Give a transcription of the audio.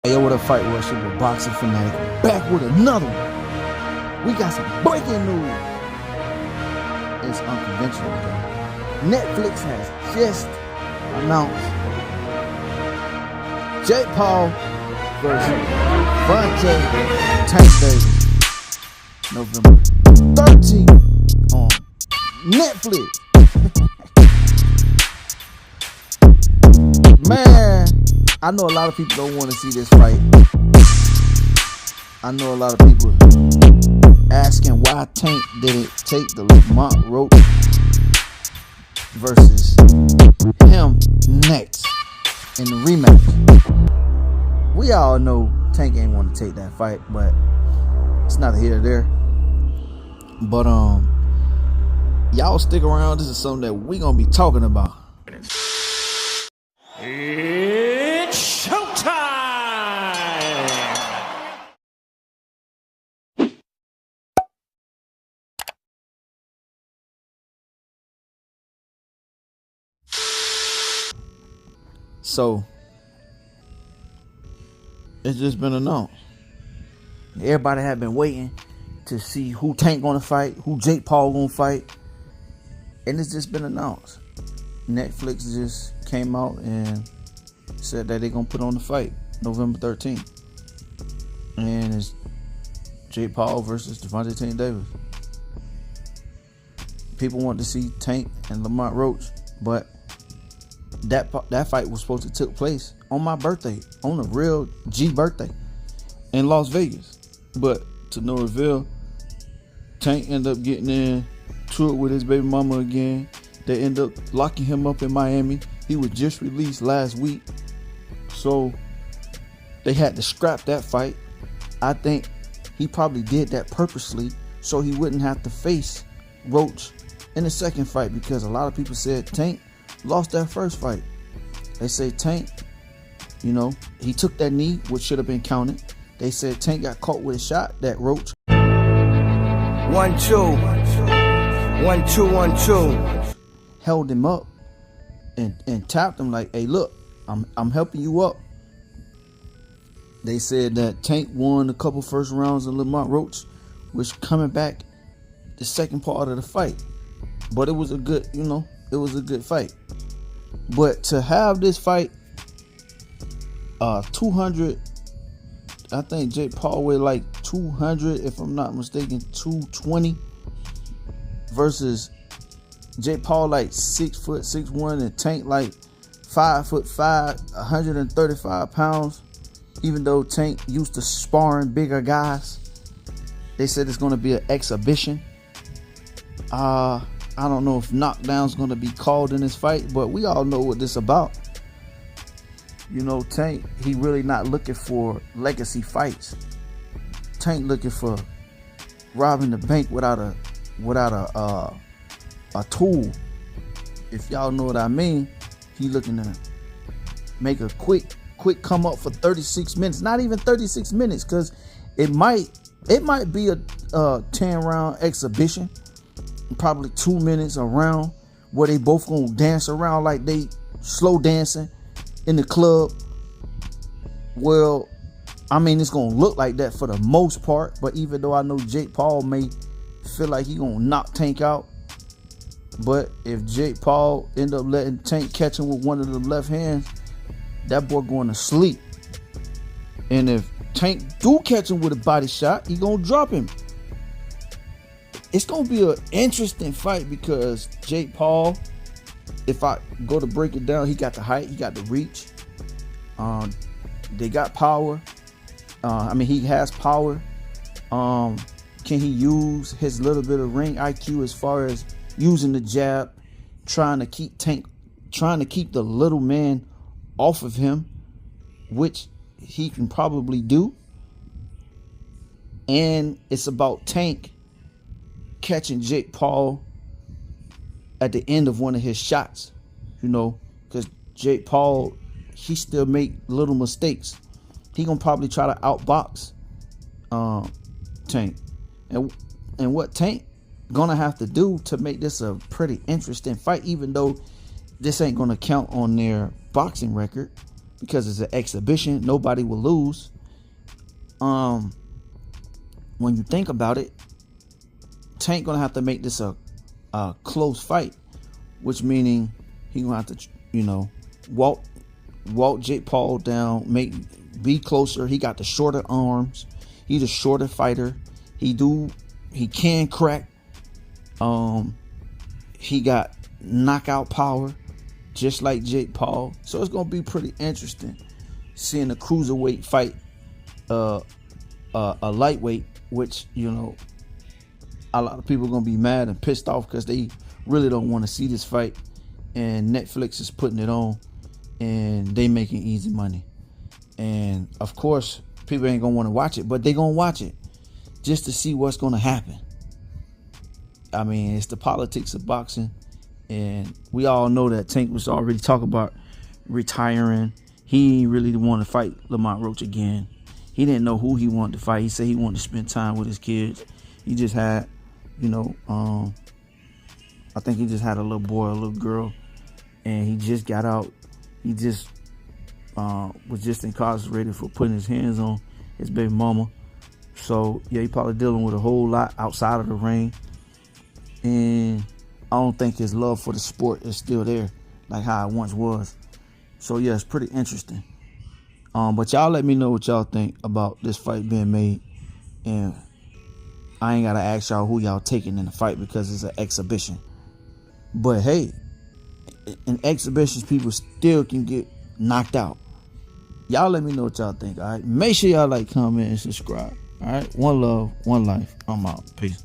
Hey, yo, what a fight was. Shit with Boxing Fanatic. Back with another one. We got some breaking news. It's unconventional, though. Netflix has just announced Jake Paul versus gervonta Tank Davis, November 13th on Netflix. Man, I know a lot of people don't want to see this fight. I know a lot of people asking why Tank didn't take the Lamont Roach versus him next in the rematch. We all know Tank ain't want to take that fight, but it's neither here nor there. But y'all stick around. This is something that we gonna be talking about. It's showtime! So it's just been announced. Everybody had been waiting to see who Tank gonna fight, who Jake Paul gonna fight, and it's just been announced. Netflix just came out and said that they're gonna put on the fight November 13th, and it's Jake Paul versus gervonta Tank Davis. People want to see Tank and Lamont Roach, but that fight was supposed to take place on my birthday, on a real G birthday in Las Vegas. But to no reveal, Tank ended up getting into it with his baby mama again. They end up locking him up in Miami. He was just released last week, so they had to scrap that fight. I think he probably did that purposely so he wouldn't have to face Roach in the second fight, because a lot of people said Tank lost that first fight. They say Tank, he took that knee, which should have been counted. They said Tank got caught with a shot that Roach. 1-2, 1-2, 1-2. Held him up and tapped him like, hey, look, I'm helping you up. They said that Tank won a couple first rounds of Lamont Roach, which coming back the second part of the fight. But it was a good, it was a good fight. But to have this fight, 200, I think Jake Paul weighed like 200, if I'm not mistaken, 220, versus Jake Paul like 6'6'1", and Tank like 5'5", 135 pounds. Even though Tank used to sparring bigger guys, they said it's going to be an exhibition. I don't know if knockdown's going to be called in this fight, but we all know what this about. Tank, he really not looking for legacy fights. Tank looking for robbing the bank without a tool. If y'all know what I mean. He looking to make a quick come up for 36 minutes. Not even 36 minutes, because it might be a 10-round exhibition. Probably 2 minutes a round, where they both gonna dance around like they slow dancing in the club. Well, it's gonna look like that for the most part. But even though I know Jake Paul may feel like he gonna knock Tank out, but if Jake Paul end up letting Tank catch him with one of the left hands, that boy going to sleep. And if Tank do catch him with a body shot, he gonna drop him. It's gonna be an interesting fight, because Jake Paul, if I go to break it down, he got the height, he got the reach. They got power. He has power. Can he use his little bit of ring IQ as far as using the jab, trying to keep the little man off of him, which he can probably do. And it's about Tank catching Jake Paul at the end of one of his shots, because Jake Paul, he still make little mistakes. He gonna probably try to outbox Tank, and what Tank gonna have to do to make this a pretty interesting fight, even though this ain't gonna count on their boxing record, because it's an exhibition. Nobody will lose. When you think about it, Tank gonna have to make this a close fight, which meaning he gonna have to, walk Jake Paul down, be closer. He got the shorter arms. He's a shorter fighter. He can crack. He got knockout power, just like Jake Paul. So it's gonna be pretty interesting seeing a cruiserweight fight a lightweight, which a lot of people are gonna be mad and pissed off because they really don't want to see this fight, and Netflix is putting it on and they making easy money. And of course people ain't gonna want to watch it, but they gonna watch it just to see what's gonna happen. I mean, it's the politics of boxing, and we all know that Tank was already talking about retiring. He really didn't want to fight Lamont Roach again. He didn't know who he wanted to fight. He said he wanted to spend time with his kids. He just had, I think he just had a little boy, a little girl, and he just got out. He just was just incarcerated for putting his hands on his baby mama. So yeah, he probably dealing with a whole lot outside of the ring. And I don't think his love for the sport is still there like how it once was. So yeah, it's pretty interesting. But y'all let me know what y'all think about this fight being made. And I ain't gotta ask y'all who y'all taking in the fight because it's an exhibition. But hey, in exhibitions, people still can get knocked out. Y'all let me know what y'all think, all right? Make sure y'all like, comment, and subscribe, all right? One love, one life. I'm out. Peace.